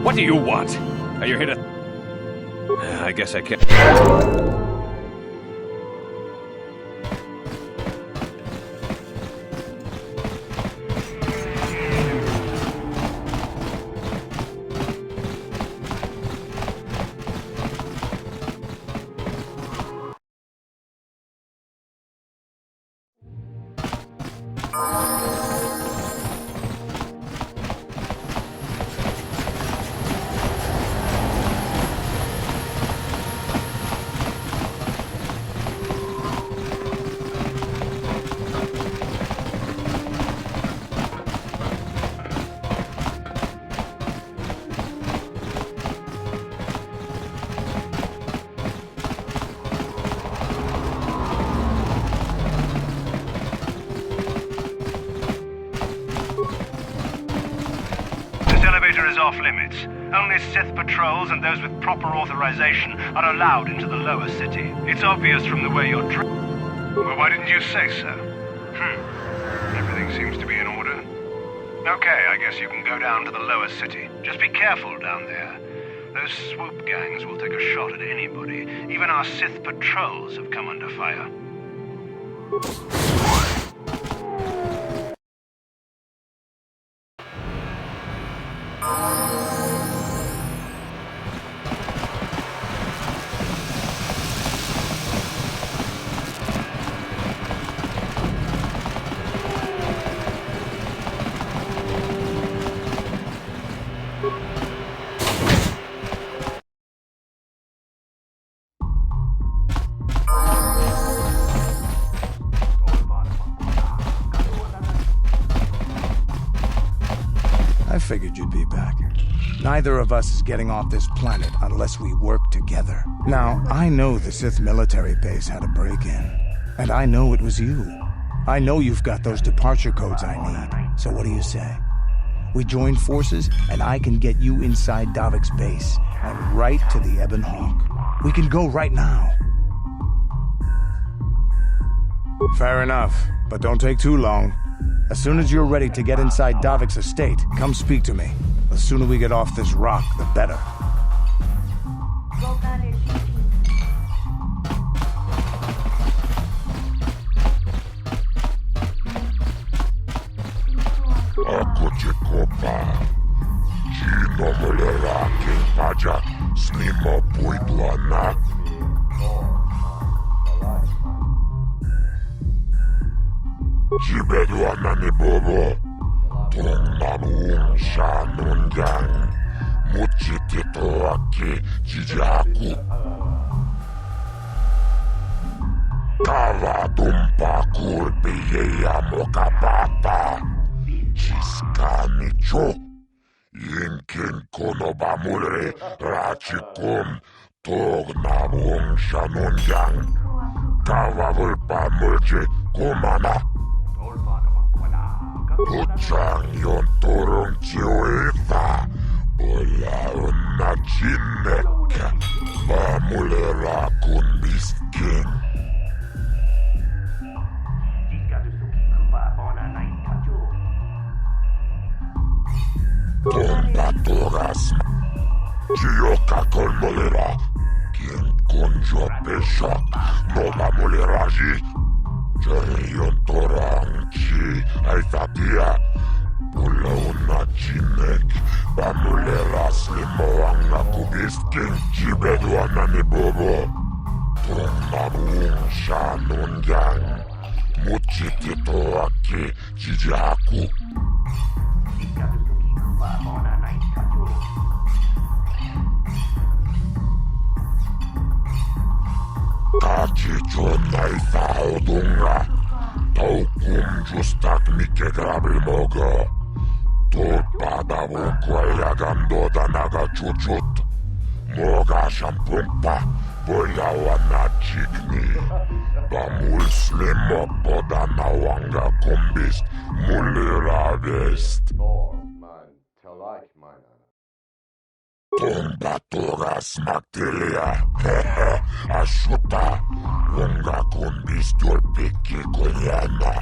What do you want? Are you here to... I guess I can't... Is off limits. Only Sith patrols and those with proper authorization are allowed into the lower city. It's obvious from the way you're Well, why didn't you say so? Everything seems to be in order. Okay, I guess you can go down to the lower city. Just be careful down there. Those swoop gangs will take a shot at anybody. Even our Sith patrols have come under fire. I figured you'd be back. Neither of us is getting off this planet unless we work together. Now, I know the Sith military base had a break-in. And I know it was you. I know you've got those departure codes I need. So what do you say? We join forces, and I can get you inside Davik's base, and right to the Ebon Hawk. We can go right now. Fair enough, but don't take too long. As soon as you're ready to get inside Davik's estate, come speak to me. The sooner we get off this rock, the better. Ako će kopa, čino mole rake pađa, snima pujtla na. Jibedwa na ni bobo, tong namun shanun yang, muchitito ake jijaku. Kava dumpa kurbi ya mokapapa. Chiskani cho, yinkin konoba mure rachikum, tog namun shanun yang. Kava vulpa mulche kumana. Kuchang yon turung chiwita, bola unna chinek, bamulera kun biskin. Tonda toras, chioka kolmolera, quien conjo peshak, no bamulera ji. Jerion torang chi aitapia pula una chinek bamulera slimoang na kubiskin chibedwana ni bobo tong nabung shanun yang Muchititoaki jijaku. Kachichon naisaudunga. Taukum justak mike grabilmogo. Tulpada vukoja gandoda naga chuchut. Moga shampumpa. Boyawa na chikni. Muslim poda nawanga kumbist mulira vest. Tumbatura smaktilia, ashuta, unga kumbist piki kunyana.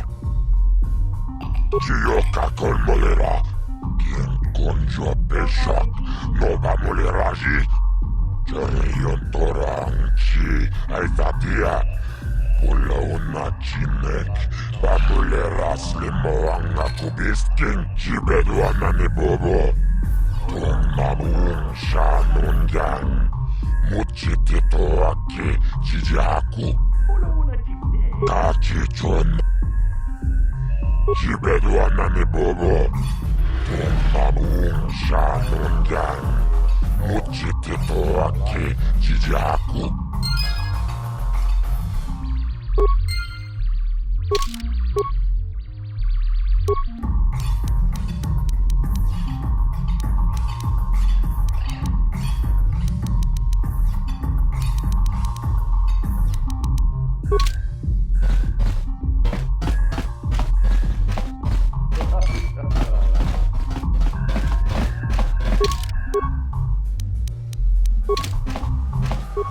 Chioka kolmolera, quien conjo peshak, nova moleraji. Jerion toranchi, aifatia. Pula una chinek, bamuleras limoanga kubiskin, chibedwana ni bobo. Tumabung shanungang, muchititoaki jijaku. Kachichon, chibedwana ni bobo. Tumabung shanungang, muchititoaki jijaku.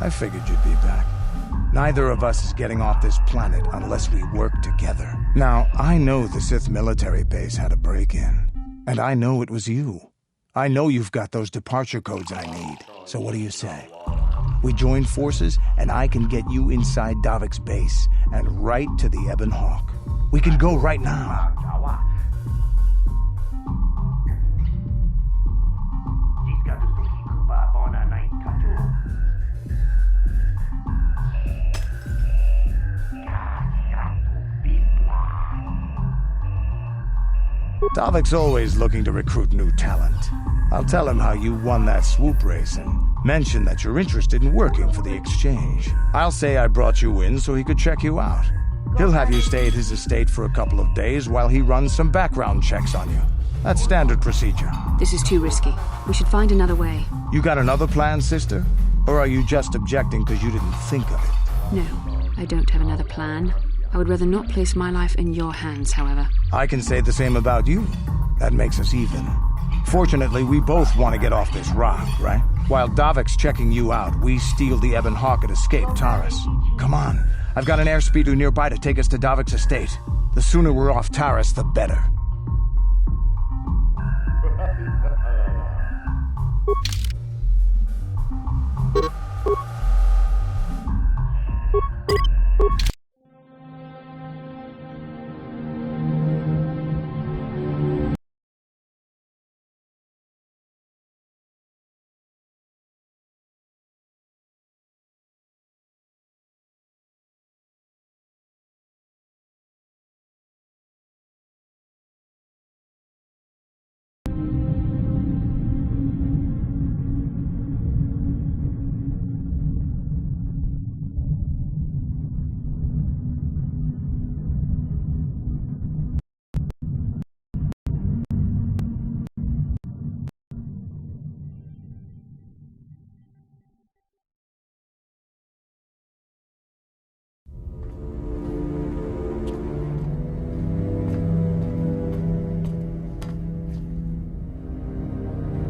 I figured you'd be back. Neither of us is getting off this planet unless we work together. Now, I know the Sith military base had a break-in. And I know it was you. I know you've got those departure codes I need. So what do you say? We join forces, and I can get you inside Davik's base and right to the Ebon Hawk. We can go right now. Davik's always looking to recruit new talent. I'll tell him how you won that swoop race and mention that you're interested in working for the exchange. I'll say I brought you in so he could check you out. He'll have you stay at his estate for a couple of days while he runs some background checks on you. That's standard procedure. This is too risky. We should find another way. You got another plan, sister? Or are you just objecting because you didn't think of it? No, I don't have another plan. I would rather not place my life in your hands, however. I can say the same about you. That makes us even. Fortunately, we both want to get off this rock, right? While Davik's checking you out, we steal the Ebon Hawk and escape Taris. Come on. I've got an airspeeder nearby to take us to Davik's estate. The sooner we're off Taris, the better.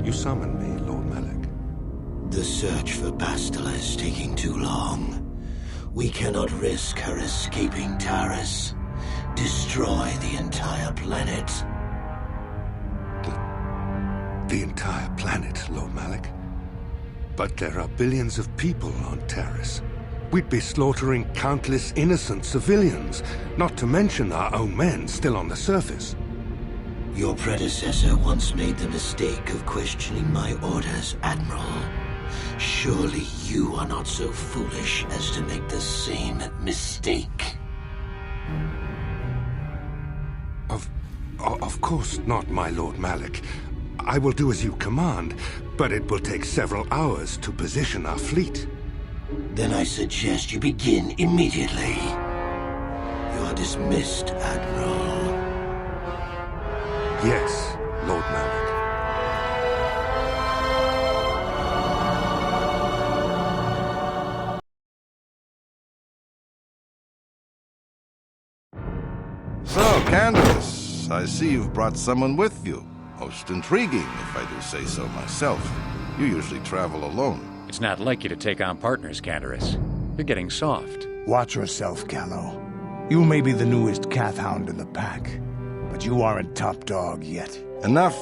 You summoned me, Lord Malak. The search for Bastila is taking too long. We cannot risk her escaping Taris. Destroy the entire planet. The entire planet, Lord Malak? But there are billions of people on Taris. We'd be slaughtering countless innocent civilians, not to mention our own men still on the surface. Your predecessor once made the mistake of questioning my orders, Admiral. Surely you are not so foolish as to make the same mistake. Of course not, my Lord Malik. I will do as you command, but it will take several hours to position our fleet. Then I suggest you begin immediately. You are dismissed, Admiral. Yes, Lord Malik. So, Candace, I see you've brought someone with you. Most intriguing, if I do say so myself. You usually travel alone. It's not like you to take on partners, Candace. You're getting soft. Watch yourself, Callow. You may be the newest Cathhound in the pack, but you aren't top dog yet. Enough!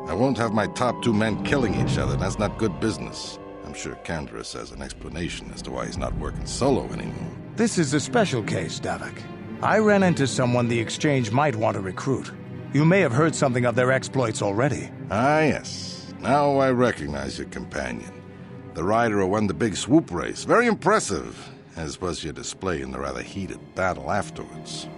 I won't have my top two men killing each other. That's not good business. I'm sure Candace has an explanation as to why he's not working solo anymore. This is a special case, Davik. I ran into someone the Exchange might want to recruit. You may have heard something of their exploits already. Ah, yes. Now I recognize your companion. The rider who won the big swoop race. Very impressive, as was your display in the rather heated battle afterwards.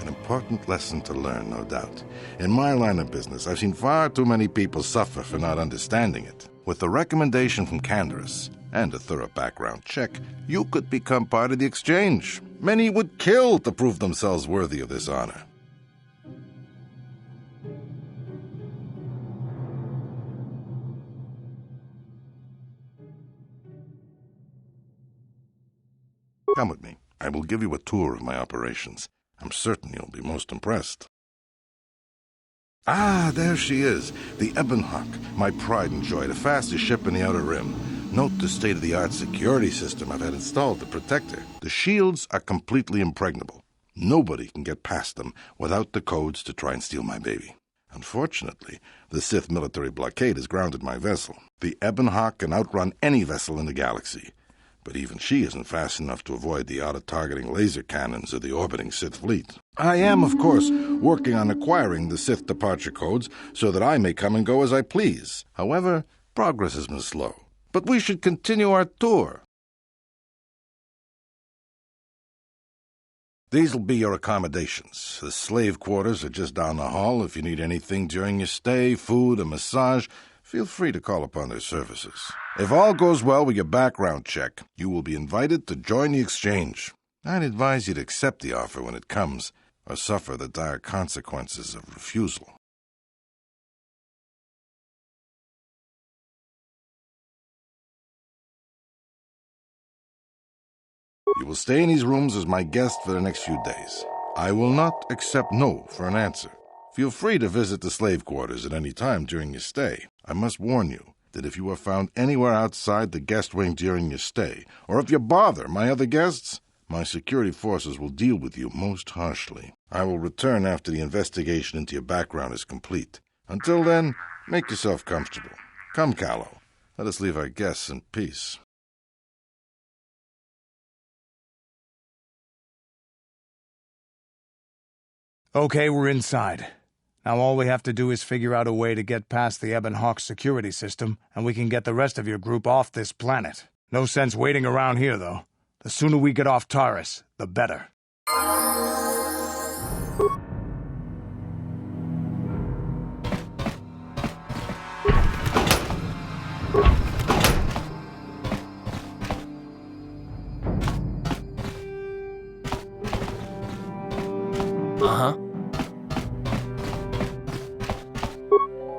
An important lesson to learn, no doubt. In my line of business, I've seen far too many people suffer for not understanding it. With the recommendation from Candace and a thorough background check, you could become part of the Exchange. Many would kill to prove themselves worthy of this honor. Come with me. I will give you a tour of my operations. I'm certain you'll be most impressed. Ah, there she is, the Ebonhawk, my pride and joy, the fastest ship in the Outer Rim. Note the state-of-the-art security system I've had installed to protect her. The shields are completely impregnable. Nobody can get past them without the codes to try and steal my baby. Unfortunately, the Sith military blockade has grounded my vessel. The Ebonhawk can outrun any vessel in the galaxy. But even she isn't fast enough to avoid the auto-targeting laser cannons of the orbiting Sith fleet. I am, of course, working on acquiring the Sith departure codes so that I may come and go as I please. However, progress has been slow. But we should continue our tour. These will be your accommodations. The slave quarters are just down the hall. If you need anything during your stay, food, a massage, feel free to call upon their services. If all goes well with your background check, you will be invited to join the Exchange. I'd advise you to accept the offer when it comes, or suffer the dire consequences of refusal. You will stay in these rooms as my guest for the next few days. I will not accept no for an answer. Feel free to visit the slave quarters at any time during your stay. I must warn you that if you are found anywhere outside the guest wing during your stay, or if you bother my other guests, my security forces will deal with you most harshly. I will return after the investigation into your background is complete. Until then, make yourself comfortable. Come, Callow. Let us leave our guests in peace. Okay, we're inside. Now all we have to do is figure out a way to get past the Ebonhawk security system, and we can get the rest of your group off this planet. No sense waiting around here, though. The sooner we get off Taurus, the better. Uh-huh.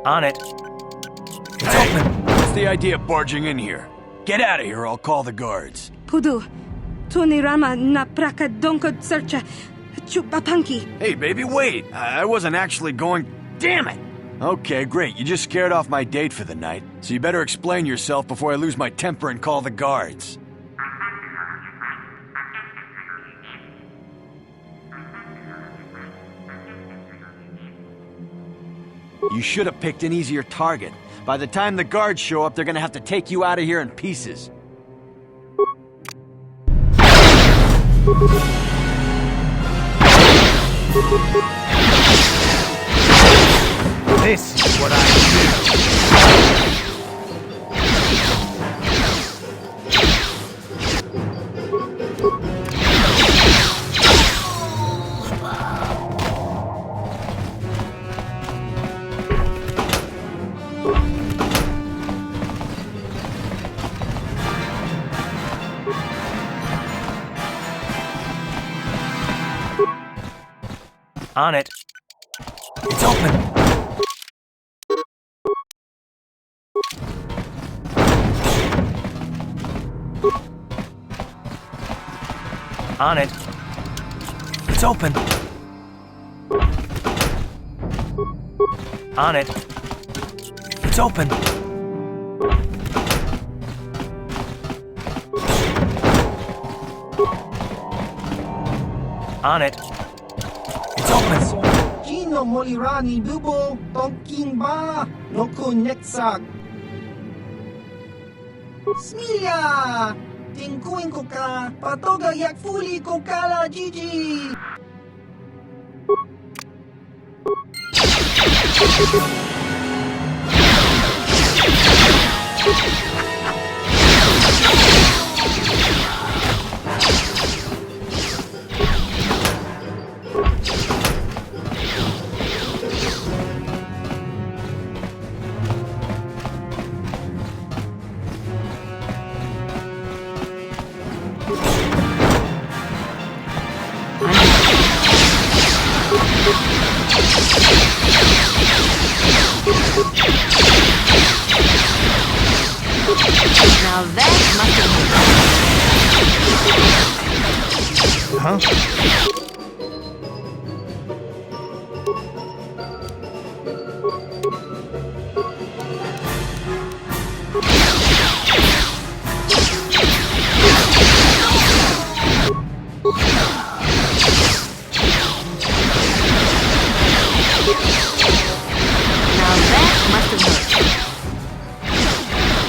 On it. It's open. What's the idea of barging in here? Get out of here, I'll call the guards. Pudu, Tunirama na praka donko searcha chupapanki. Hey, baby, wait. I wasn't actually going... Damn it! Okay, great. You just scared off my date for the night, so you better explain yourself before I lose my temper and call the guards. You should have picked an easier target. By the time the guards show up, they're gonna have to take you out of here in pieces. This is what I do. On it. It's open. On it. It's open. On it. It's open. On it. It's open. Kino molirani bubo tonking ba noku netsak. Smilia! Tingkuin ko ka, patoga yak fuli ko kala Gigi! Now that must have been... Huh?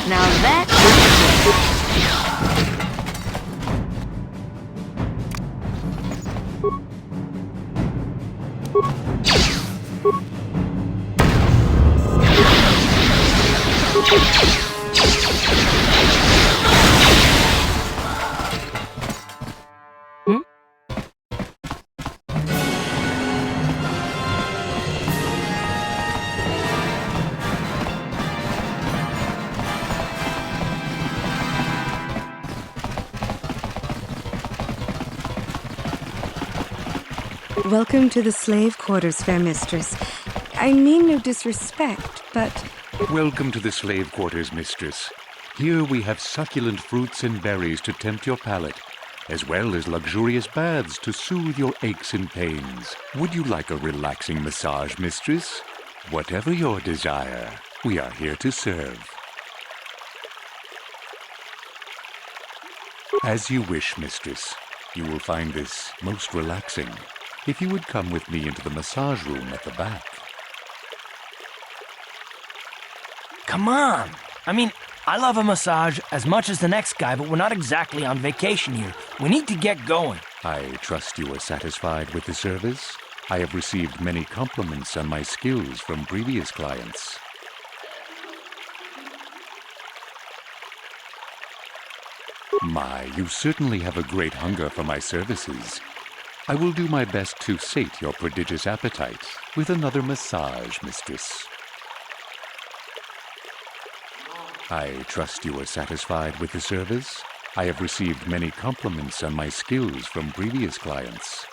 Now that must have hurt. Welcome to the slave quarters, fair mistress. I mean no disrespect, but... Welcome to the slave quarters, mistress. Here we have succulent fruits and berries to tempt your palate, as well as luxurious baths to soothe your aches and pains. Would you like a relaxing massage, mistress? Whatever your desire, we are here to serve. As you wish, mistress. You will find this most relaxing. If you would come with me into the massage room at the back. Come on! I mean, I love a massage as much as the next guy, but we're not exactly on vacation here. We need to get going. I trust you are satisfied with the service. I have received many compliments on my skills from previous clients. My, you certainly have a great hunger for my services. I will do my best to sate your prodigious appetite with another massage, mistress. I trust you are satisfied with the service. I have received many compliments on my skills from previous clients.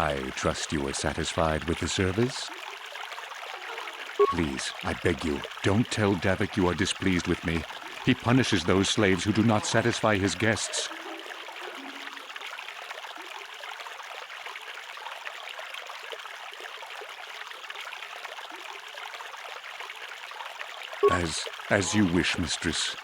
I trust you are satisfied with the service. Please, I beg you, don't tell Davik you are displeased with me. He punishes those slaves who do not satisfy his guests. As you wish, mistress.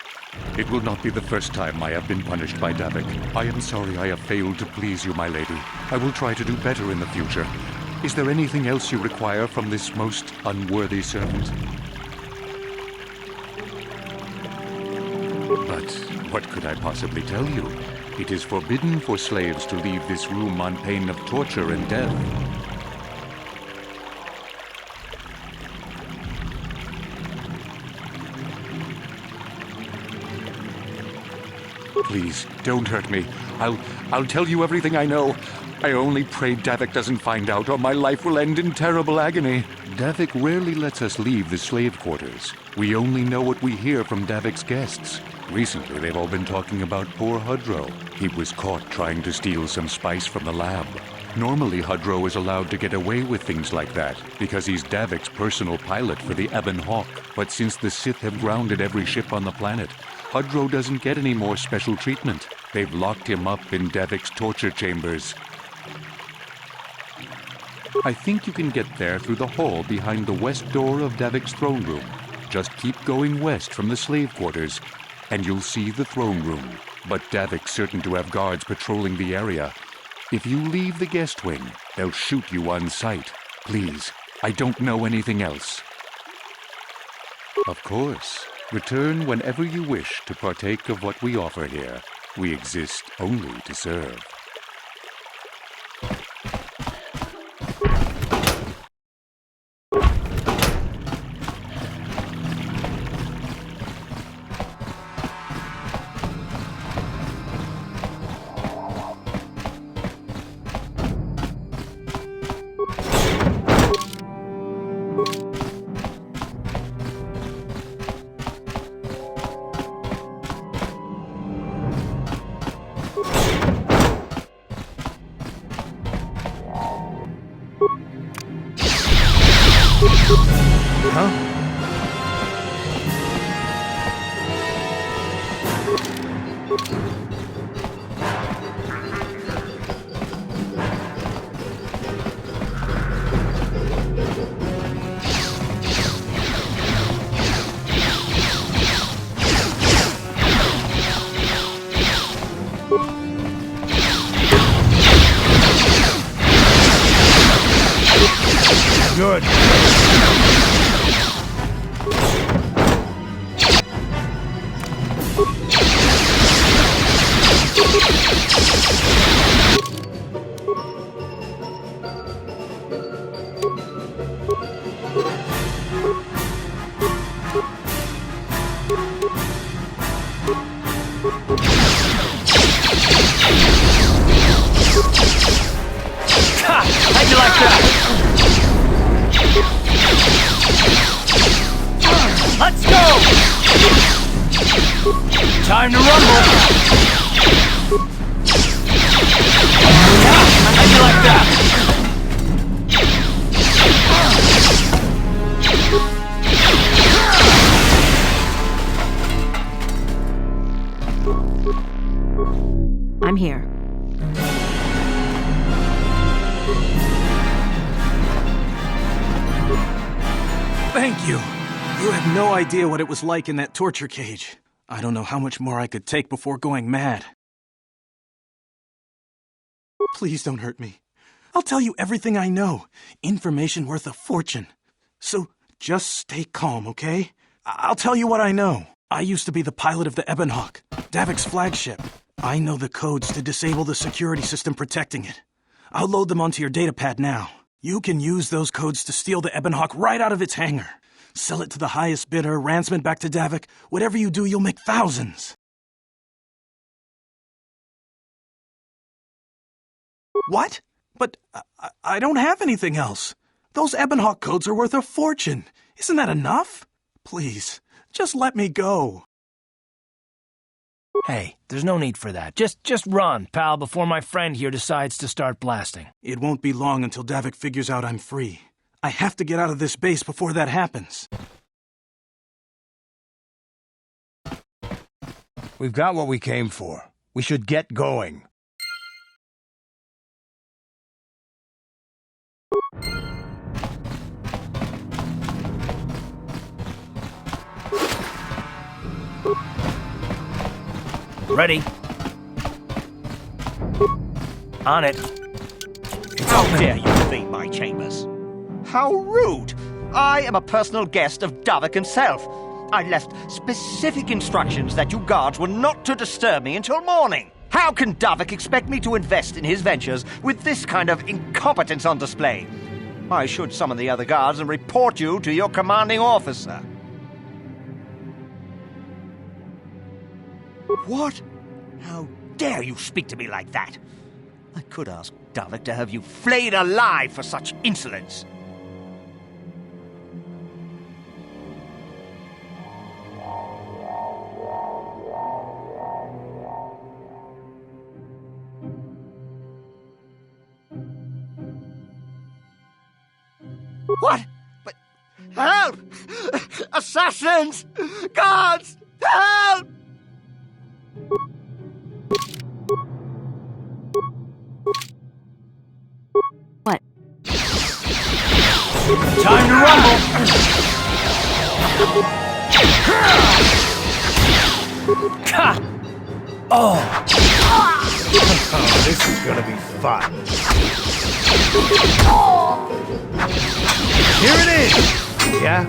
It will not be the first time I have been punished by Davik. I am sorry I have failed to please you, my lady. I will try to do better in the future. Is there anything else you require from this most unworthy servant? But what could I possibly tell you? It is forbidden for slaves to leave this room on pain of torture and death. Please, don't hurt me. I'll tell you everything I know. I only pray Davik doesn't find out, or my life will end in terrible agony. Davik rarely lets us leave the slave quarters. We only know what we hear from Davik's guests. Recently, they've all been talking about poor Hudro. He was caught trying to steal some spice from the lab. Normally, Hudro is allowed to get away with things like that because he's Davik's personal pilot for the Ebon Hawk. But since the Sith have grounded every ship on the planet, Hudro doesn't get any more special treatment. They've locked him up in Davik's torture chambers. I think you can get there through the hall behind the west door of Davik's throne room. Just keep going west from the slave quarters, and you'll see the throne room. But Davik's certain to have guards patrolling the area. If you leave the guest wing, they'll shoot you on sight. Please, I don't know anything else. Of course, return whenever you wish to partake of what we offer here. We exist only to serve. Good. How'd you like that? Let's go! Time to rumble! How'd you like that? I'm here. Thank you. You have no idea what it was like in that torture cage. I don't know how much more I could take before going mad. Please don't hurt me. I'll tell you everything I know. Information worth a fortune. So just stay calm, okay? I'll tell you what I know. I used to be the pilot of the Ebon Hawk, Davik's flagship. I know the codes to disable the security system protecting it. I'll load them onto your datapad now. You can use those codes to steal the Ebon Hawk right out of its hangar. Sell it to the highest bidder, ransom it back to Davik. Whatever you do, you'll make thousands. What? But I don't have anything else. Those Ebon Hawk codes are worth a fortune. Isn't that enough? Please, just let me go. Hey, there's no need for that. Just run, pal, before my friend here decides to start blasting. It won't be long until Davik figures out I'm free. I have to get out of this base before that happens. We've got what we came for. We should get going. Ready? On it. How dare you invade my chambers? How rude! I am a personal guest of Davik himself. I left specific instructions that you guards were not to disturb me until morning. How can Davik expect me to invest in his ventures with this kind of incompetence on display? I should summon the other guards and report you to your commanding officer. What? How dare you speak to me like that? I could ask Davik to have you flayed alive for such insolence. What? But help! Assassins! Guards! Help! What? Time to rumble! Ha! Oh! Oh, this is gonna be fun. Here it is! Yeah?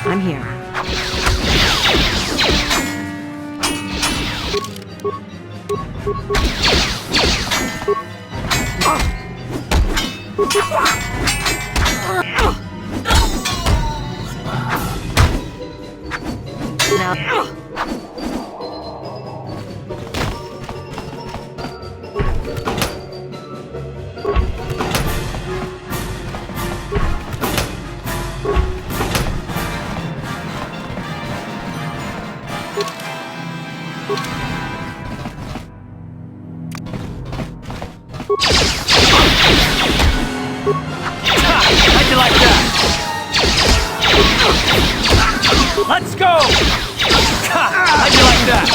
I'm here. Now. How'd you like that? Let's go! How'd you like that?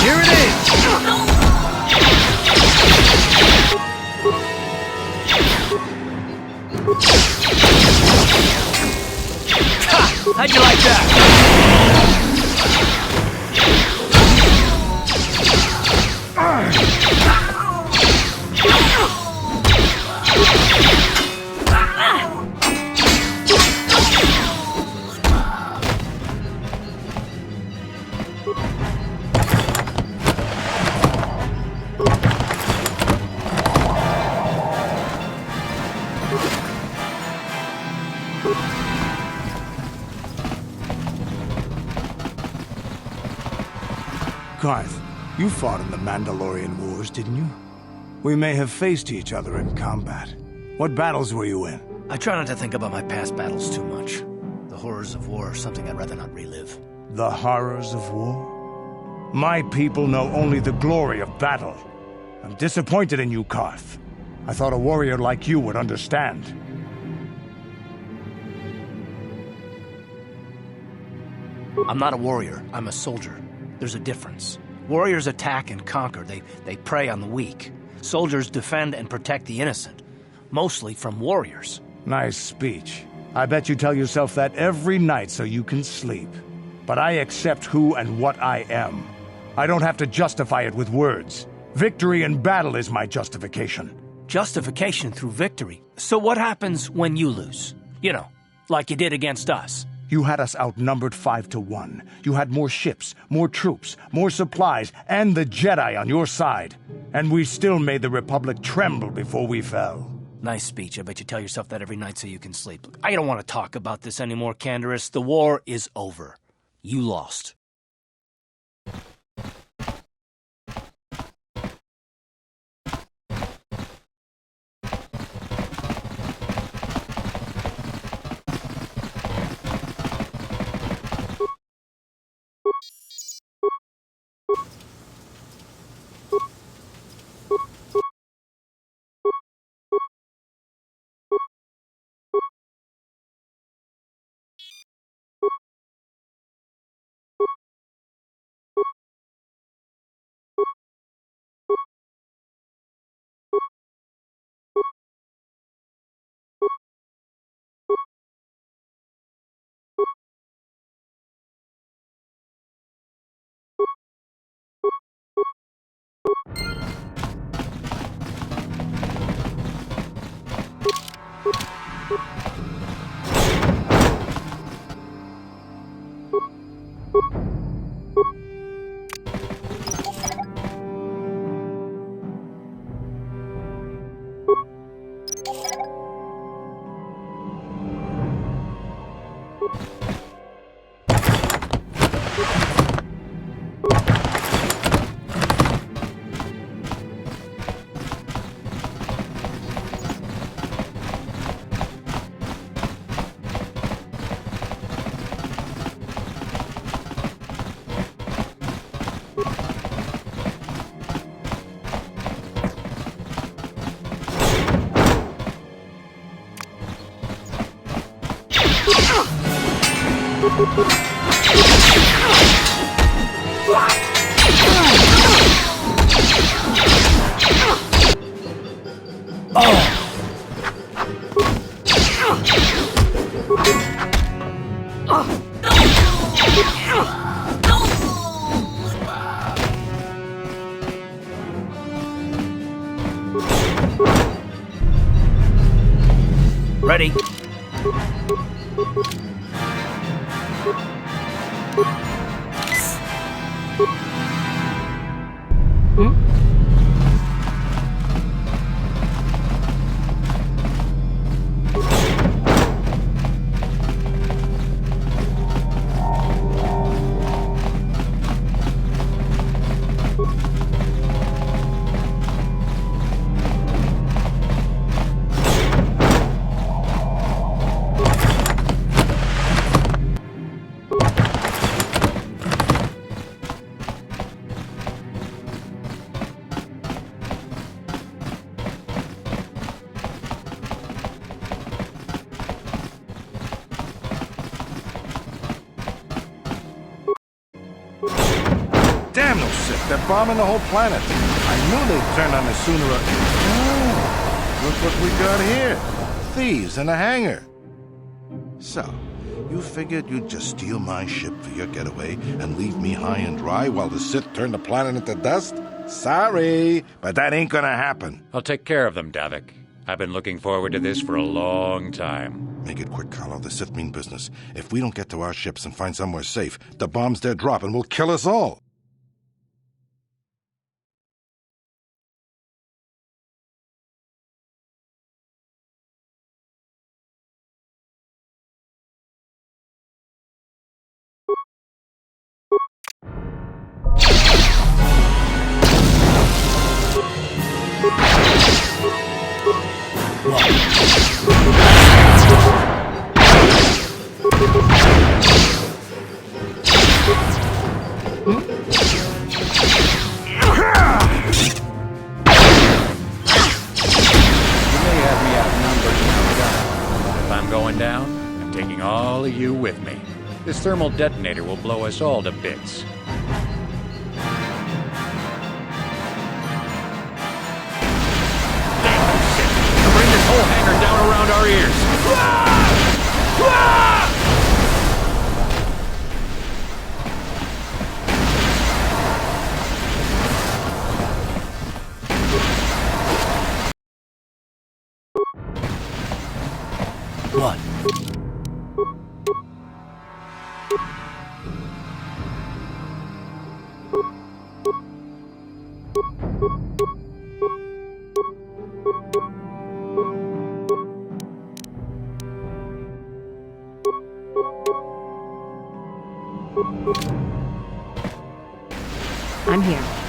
Here it is! How'd you like that? Garth, you fought in the Mandalorian Wars, didn't you? We may have faced each other in combat. What battles were you in? I try not to think about my past battles too much. The horrors of war are something I'd rather not relive. The horrors of war? My people know only the glory of battle. I'm disappointed in you, Garth. I thought a warrior like you would understand. I'm not a warrior, I'm a soldier. There's a difference. Warriors attack and conquer, they prey on the weak. Soldiers defend and protect the innocent, mostly from warriors. Nice speech. I bet you tell yourself that every night so you can sleep. But I accept who and what I am. I don't have to justify it with words. Victory in battle is my justification. Justification through victory. So what happens when you lose? You know, like you did against us. You had us outnumbered 5-1. You had more ships, more troops, more supplies, and the Jedi on your side. And we still made the Republic tremble before we fell. Nice speech. I bet you tell yourself that every night so you can sleep. I don't want to talk about this anymore, Canderous. The war is over. You lost. Ready? Damn those Sith, they're bombing the whole planet. I knew they'd turn on us sooner or... Oh, look what we got here. Thieves in a hangar. So, you figured you'd just steal my ship for your getaway and leave me high and dry while the Sith turn the planet into dust? Sorry, but that ain't gonna happen. I'll take care of them, Davik. I've been looking forward to this for a long time. Make it quick, Carlo. The Sith mean business. If we don't get to our ships and find somewhere safe, the bombs they're dropping will kill us all. With me. This thermal detonator will blow us all to bits. Bring this whole hangar down around our ears. What? I'm here.